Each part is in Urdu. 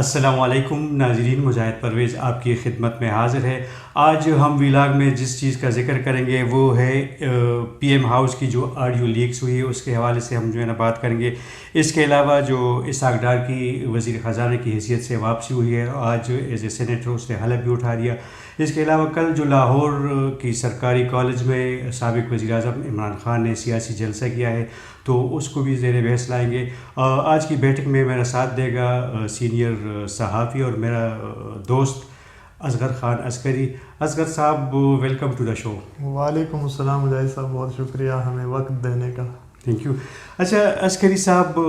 السلام علیکم ناظرین، مجاہد پرویز آپ کی خدمت میں حاضر ہے۔ آج ہم ویلاگ میں جس چیز کا ذکر کریں گے وہ ہے پی ایم ہاؤس کی جو آڈیو لیکس ہوئی ہے، اس کے حوالے سے ہم جو ہے نا بات کریں گے۔ اس کے علاوہ جو اسحاق ڈار کی وزیر خزانہ کی حیثیت سے واپسی ہوئی ہے، آج ایز اے سینیٹر اس نے حلف بھی اٹھا دیا۔ اس کے علاوہ کل جو لاہور کی سرکاری کالج میں سابق وزیر اعظم عمران خان نے سیاسی جلسہ کیا ہے، تو اس کو بھی زیر بحث لائیں گے۔ آج کی بیٹھک میں میرا ساتھ دے گا سینئر صحافی اور میرا دوست اصغر خان عسکری۔ اصغر صاحب، ویلکم ٹو دا شو۔ وعلیکم السلام مجاہد صاحب، بہت شکریہ ہمیں وقت دینے کا۔ Thank you. اچھا عسکری صاحب،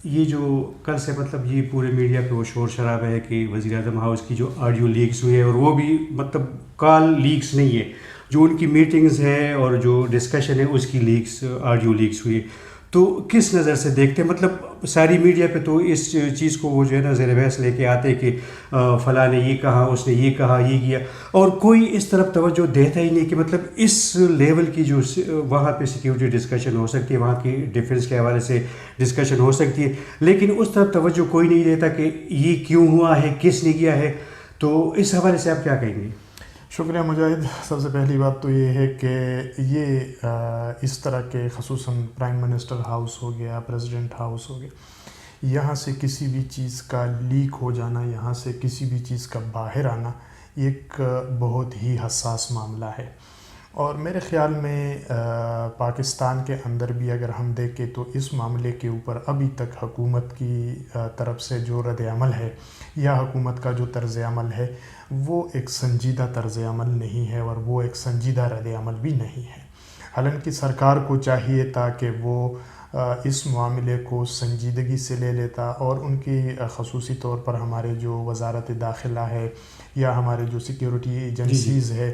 یہ جو کل سے مطلب یہ پورے میڈیا پہ وہ شور شرابہ ہے کہ وزیر اعظم ہاؤس کی جو آڈیو لیکس ہوئی ہے، اور وہ بھی مطلب کال لیکس نہیں ہے، جو ان کی میٹنگز ہے اور جو ڈسکشن ہے اس کی لیکس آڈیو لیکس ہوئی ہے، تو کس نظر سے دیکھتے ہیں؟ مطلب ساری میڈیا پہ تو اس چیز کو وہ جو ہے نا زیر بحث لے کے آتے کہ فلاں نے یہ کہا، اس نے یہ کہا، یہ کیا، اور کوئی اس طرف توجہ دیتا ہی نہیں کہ مطلب اس لیول کی جو وہاں پہ سیکیورٹی ڈسکشن ہو سکتی ہے، وہاں کی ڈیفنس کے حوالے سے ڈسکشن ہو سکتی ہے، لیکن اس طرف توجہ کوئی نہیں دیتا کہ یہ کیوں ہوا ہے، کس نے کیا ہے۔ تو اس حوالے سے آپ کیا کہیں گے؟ شکریہ مجاہد۔ سب سے پہلی بات تو یہ ہے کہ یہ اس طرح کے خصوصاً پرائم منسٹر ہاؤس ہو گیا، پریزیڈنٹ ہاؤس ہو گیا، یہاں سے کسی بھی چیز کا لیک ہو جانا، یہاں سے کسی بھی چیز کا باہر آنا ایک بہت ہی حساس معاملہ ہے، اور میرے خیال میں پاکستان کے اندر بھی اگر ہم دیکھیں تو اس معاملے کے اوپر ابھی تک حکومت کی طرف سے جو رد عمل ہے یا حکومت کا جو طرز عمل ہے وہ ایک سنجیدہ طرز عمل نہیں ہے، اور وہ ایک سنجیدہ رد عمل بھی نہیں ہے۔ حالانکہ سرکار کو چاہیے تھا کہ وہ اس معاملے کو سنجیدگی سے لے لیتا، اور ان کی خصوصی طور پر ہمارے جو وزارت داخلہ ہے یا ہمارے جو سیکیورٹی ایجنسیز ہے،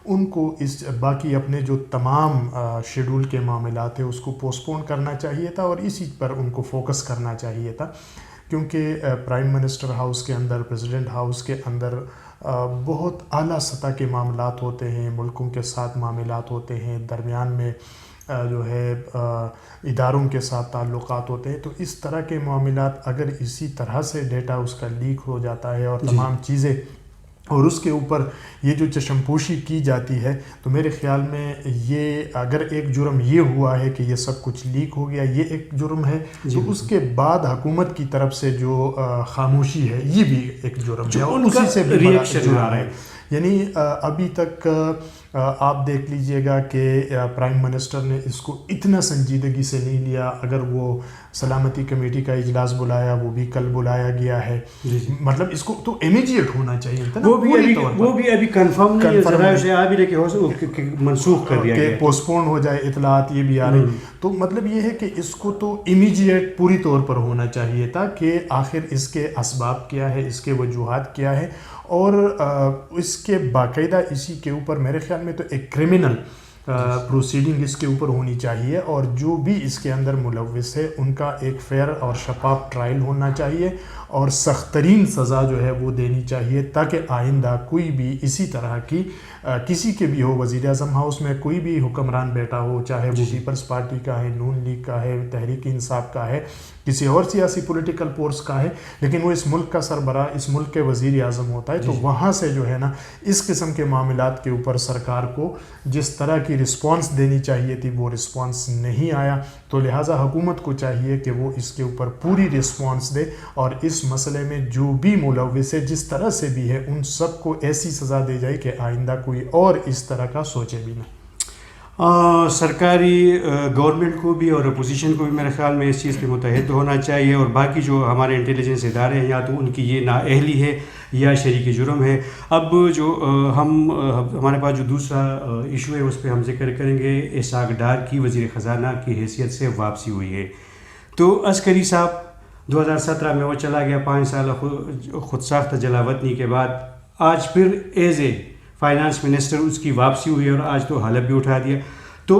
ان کو اس باقی اپنے جو تمام شیڈول کے معاملات ہیں اس کو پوسٹ پون کرنا چاہیے تھا، اور اسی پر ان کو فوکس کرنا چاہیے تھا، کیونکہ پرائم منسٹر ہاؤس کے اندر، پریزیڈنٹ ہاؤس کے اندر بہت اعلیٰ سطح کے معاملات ہوتے ہیں، ملکوں کے ساتھ معاملات ہوتے ہیں، درمیان میں جو ہے اداروں کے ساتھ تعلقات ہوتے ہیں، تو اس طرح کے معاملات اگر اسی طرح سے ڈیٹا اس کا لیک ہو جاتا ہے اور تمام چیزیں، اور اس کے اوپر یہ جو چشم پوشی کی جاتی ہے، تو میرے خیال میں یہ اگر ایک جرم یہ ہوا ہے کہ یہ سب کچھ لیک ہو گیا، یہ ایک جرم ہے، تو اس کے بعد حکومت کی طرف سے جو خاموشی ہے یہ بھی ایک جرم ہے، اور اسی سے بھی ریئیکشن آ رہا ہے۔ یعنی ابھی تک آپ دیکھ لیجئے گا کہ پرائم منسٹر نے اس کو اتنا سنجیدگی سے نہیں لیا۔ اگر وہ سلامتی کمیٹی کا اجلاس بلایا، وہ بھی کل بلایا گیا ہے، مطلب اس کو تو امیجیٹ ہونا چاہیے تھا، وہ بھی ابھی کنفرم نہیں ہے، ذرائع سے آ بھی رہے کہ منسوخ کر دیا گیا، پوسٹ پون ہو جائے، اطلاعات یہ بھی آ رہی، تو مطلب یہ ہے کہ اس کو تو امیجیٹ پوری طور پر ہونا چاہیے تھا کہ آخر اس کے اسباب کیا ہے، اس کے وجوہات کیا ہے، اور اس کے باقاعدہ اسی کے اوپر میرے خیال میں تو ایک کرمنل پروسیڈنگ اس کے اوپر ہونی چاہیے، اور جو بھی اس کے اندر ملوث ہے ان کا ایک فیئر اور شفاف ٹرائل ہونا چاہیے، اور سخت ترین سزا جو ہے وہ دینی چاہیے، تاکہ آئندہ کوئی بھی اسی طرح کی کسی کے بھی ہو، وزیر اعظم ہاؤس میں کوئی بھی حکمران بیٹا ہو، چاہے وہ پیپلز پارٹی کا ہے، نون لیگ کا ہے، تحریک انصاف کا ہے، کسی اور سیاسی پولیٹیکل فورس کا ہے، لیکن وہ اس ملک کا سربراہ، اس ملک کے وزیر اعظم ہوتا ہے، تو وہاں سے جو ہے نا اس قسم کے معاملات کے اوپر سرکار کو جس طرح کی رسپانس دینی چاہیے تھی وہ رسپانس نہیں آیا، تو لہٰذا حکومت کو چاہیے کہ وہ اس کے اوپر پوری رسپانس دے، اور اس مسئلے میں جو بھی ملوث ہے جس طرح سے بھی ہے ان سب کو ایسی سزا دی جائے کہ آئندہ کوئی اور اس طرح کا سوچے بھی نہیں۔ سرکاری گورنمنٹ کو بھی اور اپوزیشن کو بھی میرے خیال میں اس چیز پہ متحد ہونا چاہیے، اور باقی جو ہمارے انٹیلیجنس ادارے ہیں یا تو ان کی یہ نااہلی ہے یا شریک جرم ہے۔ اب جو ہمارے پاس جو دوسرا ایشو ہے اس پہ ہم ذکر کریں گے، اسحاق ڈار کی وزیر خزانہ کی حیثیت سے واپسی ہوئی ہے۔ تو عسکری صاحب 2017 میں وہ چلا گیا، 5 سال خود ساختہ جلا وطنی کے بعد آج پھر ایز اے فائنانس منسٹر اس کی واپسی ہوئی، اور آج تو حلف بھی اٹھا دیا۔ تو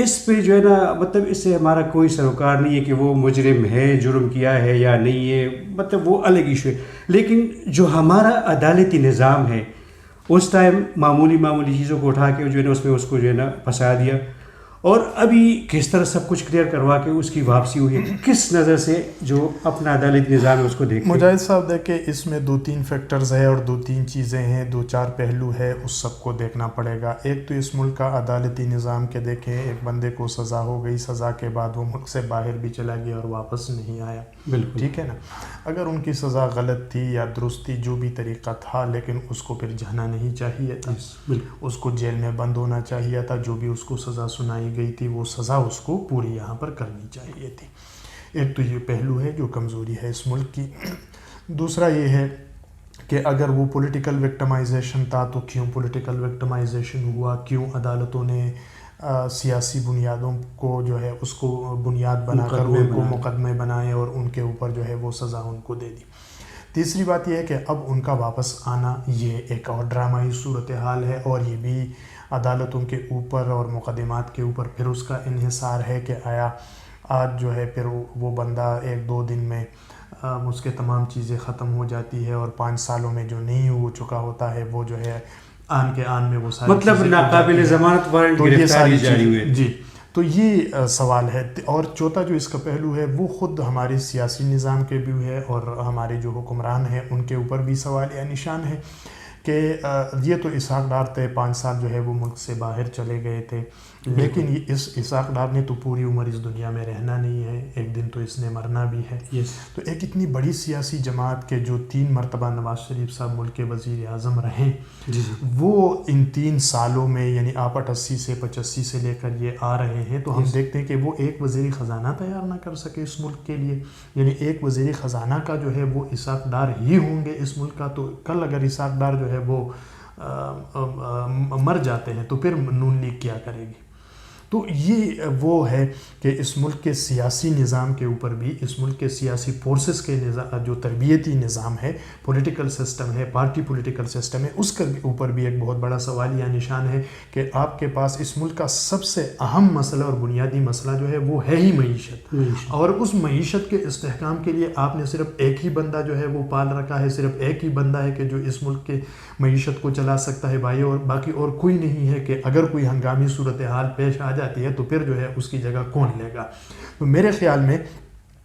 اس پہ جو ہے نا مطلب اس سے ہمارا کوئی سروکار نہیں ہے کہ وہ مجرم ہے، جرم کیا ہے یا نہیں ہے، مطلب وہ الگ ایشو ہے، لیکن جو ہمارا عدالتی نظام ہے اس ٹائم معمولی چیزوں کو اٹھا کے جو ہے نا اس میں اس کو جو ہے نا پھنسا دیا، اور ابھی کس طرح سب کچھ کلیئر کروا کے اس کی واپسی ہوئی ہے، کس نظر سے جو اپنا عدالتی نظام ہے اس کو دیکھیں؟ مجاہد صاحب دیکھیں اس میں 2-3 فیکٹرز ہے اور 2-3 چیزیں ہیں، 2-4 پہلو ہے، اس سب کو دیکھنا پڑے گا۔ ایک تو اس ملک کا عدالتی نظام کے دیکھیں، ایک بندے کو سزا ہو گئی، سزا کے بعد وہ ملک سے باہر بھی چلا گیا اور واپس نہیں آیا، بالکل ٹھیک ہے نا۔ اگر ان کی سزا غلط تھی یا درست تھی، جو بھی طریقہ تھا، لیکن اس کو پھر جانا نہیں چاہیے تھا، اس کو جیل میں بند ہونا چاہیے تھا، جو بھی اس کو سزا سنائی گئی تھی وہ سزا اس کو پوری یہاں پر کرنی چاہیے تھی۔ ایک تو یہ پہلو ہے جو کمزوری ہے اس ملک کی۔ دوسرا یہ ہے کہ اگر وہ پولیٹیکل وکٹمائزیشن تھا تو کیوں پولیٹیکل وکٹمائزیشن ہوا، کیوں عدالتوں نے سیاسی بنیادوں کو جو ہے اس کو بنیاد بنا کر ان کو مقدمے بنائے اور ان کے اوپر جو ہے وہ سزا ان کو دے دی۔ تیسری بات یہ ہے کہ اب ان کا واپس آنا یہ ایک اور ڈرامائی صورتحال ہے، اور یہ بھی عدالتوں کے اوپر اور مقدمات کے اوپر پھر اس کا انحصار ہے کہ آیا آج جو ہے پھر وہ بندہ 1-2 دن میں اس کے تمام چیزیں ختم ہو جاتی ہے، اور 5 سالوں میں جو نہیں ہو چکا ہوتا ہے وہ جو ہے آن کے آن میں وہ ساری مطلب ناقابل ضمانت وارنٹ گرفتاری جاری ہوئے۔ جی، تو یہ سوال ہے۔ اور چوتھا جو اس کا پہلو ہے وہ خود ہمارے سیاسی نظام کے بھی ہے، اور ہمارے جو حکمران ہیں ان کے اوپر بھی سوال یا نشان ہے کہ یہ تو اسحاق ڈار تھے، 5 سال جو ہے وہ ملک سے باہر چلے گئے تھے، لیکن اس اسحاق ڈار نے تو پوری عمر اس دنیا میں رہنا نہیں ہے، ایک دن تو اس نے مرنا بھی ہے۔ تو ایک اتنی بڑی سیاسی جماعت کے جو 3 مرتبہ نواز شریف صاحب ملک کے وزیر اعظم رہے، وہ ان 3 سالوں میں یعنی آپ 88 سے 85 سے لے کر یہ آ رہے ہیں، تو ہم دیکھتے ہیں کہ وہ ایک وزیر خزانہ تیار نہ کر سکے اس ملک کے لیے، یعنی ایک وزیر خزانہ کا جو ہے وہ اسحاق ڈار ہی ہوں گے اس ملک کا۔ تو کل اگر اسحاق ڈار جو ہے وہ مر جاتے ہیں تو پھر نون لیگ کیا کرے گی؟ تو یہ وہ ہے کہ اس ملک کے سیاسی نظام کے اوپر بھی، اس ملک کے سیاسی فورسز کے جو تربیتی نظام ہے، پولیٹیکل سسٹم ہے، پارٹی پولیٹیکل سسٹم ہے، اس کے اوپر بھی ایک بہت بڑا سوالیہ نشان ہے کہ آپ کے پاس اس ملک کا سب سے اہم مسئلہ اور بنیادی مسئلہ جو ہے وہ ہے ہی معیشت، اور اس معیشت کے استحکام کے لیے آپ نے صرف ایک ہی بندہ جو ہے وہ پال رکھا ہے، صرف ایک ہی بندہ ہے کہ جو اس ملک کے معیشت کو چلا سکتا ہے بھائی، اور باقی اور کوئی نہیں ہے کہ اگر کوئی ہنگامی صورتحال پیش آ جاتی ہے تو پھر جو ہے اس کی جگہ کون لے گا۔ تو میرے خیال میں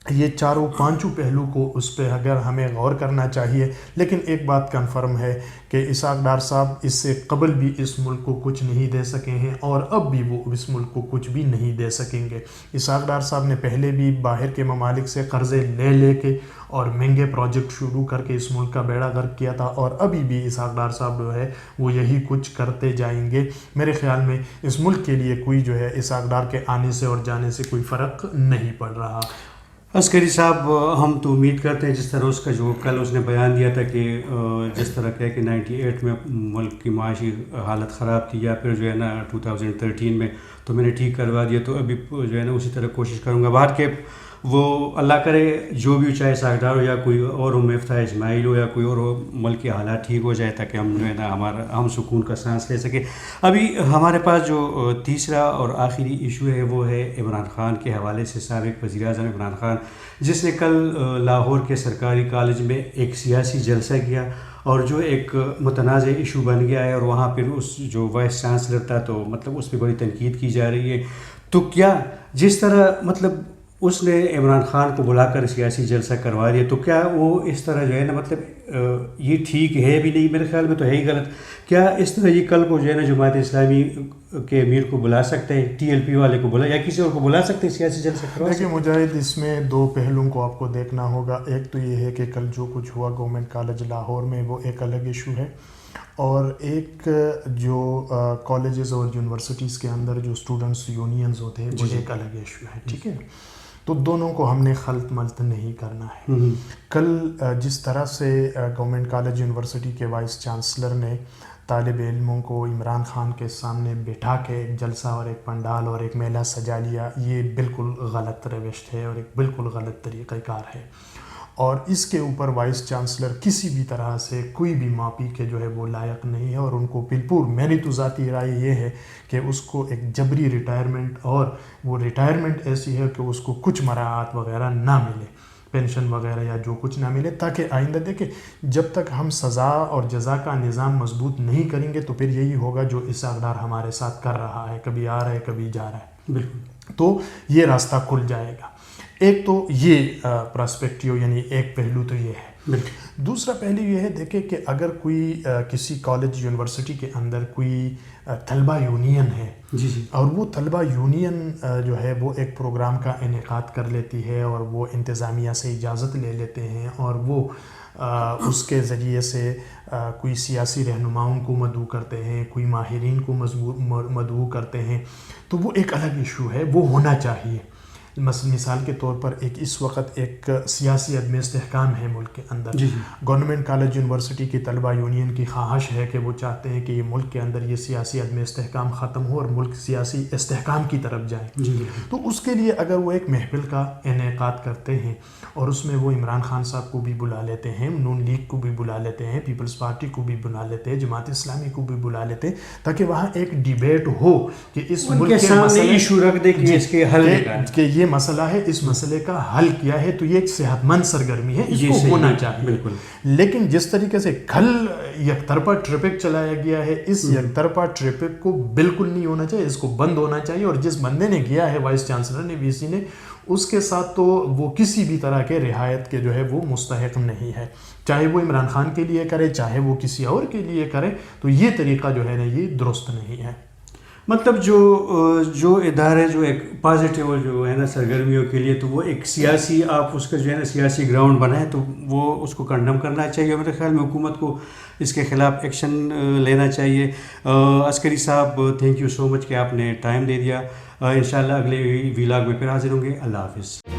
یہ 4-5 پہلو کو اس پہ اگر ہمیں غور کرنا چاہیے، لیکن ایک بات کنفرم ہے کہ اسحاق ڈار صاحب اس سے قبل بھی اس ملک کو کچھ نہیں دے سکے ہیں، اور اب بھی وہ اس ملک کو کچھ بھی نہیں دے سکیں گے۔ اسحاق ڈار صاحب نے پہلے بھی باہر کے ممالک سے قرضے لے کے اور مہنگے پروجیکٹ شروع کر کے اس ملک کا بیڑا غرق کیا تھا، اور ابھی بھی اسحاق ڈار صاحب جو ہے وہ یہی کچھ کرتے جائیں گے۔ میرے خیال میں اس ملک کے لیے کوئی جو ہے اسحاق ڈار کے آنے سے اور جانے سے کوئی فرق نہیں پڑ رہا۔ عسکری صاحب، ہم تو امید کرتے ہیں جس طرح اس کا جو کل اس نے بیان دیا تھا کہ جس طرح کہ 98 میں ملک کی معاشی حالت خراب تھی، یا پھر جو ہے نا 2013 میں تو میں نے ٹھیک کروا دیا، تو ابھی جو ہے نا اسی طرح کوشش کروں گا۔ بات کہ وہ اللہ کرے جو بھی، چاہے اسحاق ڈار ہو یا کوئی اور ہو، مفتاح اسماعیل ہو یا کوئی اور ہو، ملک کے حالات ٹھیک ہو جائے تاکہ ہم جو ہے نا ہم سکون کا سانس لے سکیں۔ ابھی ہمارے پاس جو تیسرا اور آخری ایشو ہے وہ ہے عمران خان کے حوالے سے۔ سابق وزیر اعظم عمران خان، جس نے کل لاہور کے سرکاری کالج میں ایک سیاسی جلسہ کیا، اور جو ایک متنازع ایشو بن گیا ہے، اور وہاں پھر اس جو وائس چانسلر تھا تو مطلب اس پہ بڑی تنقید کی جا رہی ہے۔ تو کیا جس طرح مطلب اس نے عمران خان کو بلا کر سیاسی جلسہ کروا دیا، تو کیا وہ اس طرح جو ہے نا مطلب یہ ٹھیک ہے بھی نہیں، میرے خیال میں تو ہے ہی غلط۔ کیا اس طرح یہ کل کو جو ہے نا جماعت اسلامی کے امیر کو بلا سکتے ہیں، TLP والے کو بلا، یا کسی اور کو بلا سکتے ہیں سیاسی جلسہ کروا؟ دیکھیے مجاہد، اس میں 2 پہلوؤں کو آپ کو دیکھنا ہوگا۔ ایک تو یہ ہے کہ کل جو کچھ ہوا گورنمنٹ کالج لاہور میں وہ ایک الگ ایشو ہے، اور ایک جو کالجز اور یونیورسٹیز کے اندر جو اسٹوڈنٹس یونینز ہوتے ہیں وہ ایک الگ ایشو ہے، ٹھیک ہے۔ تو دونوں کو ہم نے خلط ملط نہیں کرنا ہے۔ کل جس طرح سے گورنمنٹ کالج یونیورسٹی کے وائس چانسلر نے طالب علموں کو عمران خان کے سامنے بٹھا کے ایک جلسہ اور ایک پنڈال اور ایک میلہ سجا لیا، یہ بالکل غلط روش ہے اور ایک بالکل غلط طریقہ کار ہے، اور اس کے اوپر وائس چانسلر کسی بھی طرح سے کوئی بھی معافی کے جو ہے وہ لائق نہیں ہے، اور ان کو بالکل، میری تو ذاتی رائے یہ ہے کہ اس کو ایک جبری ریٹائرمنٹ، اور وہ ریٹائرمنٹ ایسی ہے کہ اس کو کچھ مراعات وغیرہ نہ ملے، پینشن وغیرہ یا جو کچھ نہ ملے، تاکہ آئندہ دیکھیں جب تک ہم سزا اور جزا کا نظام مضبوط نہیں کریں گے تو پھر یہی ہوگا جو اس اقدار ہمارے ساتھ کر رہا ہے، کبھی آ رہا ہے کبھی جا رہا ہے. بالکل. تو یہ راستہ کھل جائے گا. ایک تو یہ پرسپیکٹیو یعنی ایک پہلو تو یہ ہے. دوسرا پہلو یہ ہے دیکھیں کہ اگر کوئی کسی کالج یونیورسٹی کے اندر کوئی طلبہ یونین ہے اور وہ طلبہ یونین جو ہے وہ ایک پروگرام کا انعقاد کر لیتی ہے اور وہ انتظامیہ سے اجازت لے لیتے ہیں اور وہ اس کے ذریعے سے کوئی سیاسی رہنماؤں کو مدعو کرتے ہیں، کوئی ماہرین کو مدعو کرتے ہیں، تو وہ ایک الگ ایشو ہے، وہ ہونا چاہیے. مثال کے طور پر اس وقت ایک سیاسی عدم استحکام ہے ملک کے اندر. گورنمنٹ کالج یونیورسٹی کی طلبہ یونین کی خواہش ہے کہ وہ چاہتے ہیں کہ یہ ملک کے اندر یہ سیاسی عدم استحکام ختم ہو اور ملک سیاسی استحکام کی طرف جائے. تو اس کے لیے اگر وہ ایک محفل کا انعقاد کرتے ہیں اور اس میں وہ عمران خان صاحب کو بھی بلا لیتے ہیں، نون لیگ کو بھی بلا لیتے ہیں، پیپلز پارٹی کو بھی بلا لیتے ہیں، جماعت اسلامی کو بھی بلا لیتے ہیں، تاکہ وہاں ایک ڈیبیٹ ہو کہ اس ملک کے مسئلے ایشو رکھ دے کہ اس کے حل کہ یہ مسئلہ ہے، اس مسئلے کا حل کیا ہے. تو یہ ایک صحت مند سرگرمی ہے، اس کو ہونا چاہیے. بالکل. لیکن جس طریقے سے کل یک طرفہ ٹریفک چلایا گیا ہے، اس یک طرفہ ٹریفک کو بالکل نہیں ہونا چاہیے، اس کو بند ہونا چاہیے. اور جس بندے نے کیا ہے، وائس چانسلر نے، وی سی نے، اس کے ساتھ تو وہ کسی بھی طرح کے رعایت کے جو ہے وہ مستحق نہیں ہے، چاہے وہ عمران خان کے لیے کرے چاہے وہ کسی اور کے لیے کرے. تو یہ طریقہ جو ہے نا یہ درست نہیں ہے. مطلب جو ادارے جو ایک پازیٹیو جو ہے نا سرگرمیوں کے لیے، تو وہ ایک سیاسی آپ اس کا جو ہے نا سیاسی گراؤنڈ بنائے تو وہ اس کو کنڈم کرنا چاہیے. میرے خیال میں حکومت کو اس کے خلاف ایکشن لینا چاہیے. عسکری صاحب تھینک یو سو مچ کہ آپ نے ٹائم دے دیا. انشاءاللہ اگلے ویلاگ میں پھر حاضر ہوں گے. اللہ حافظ.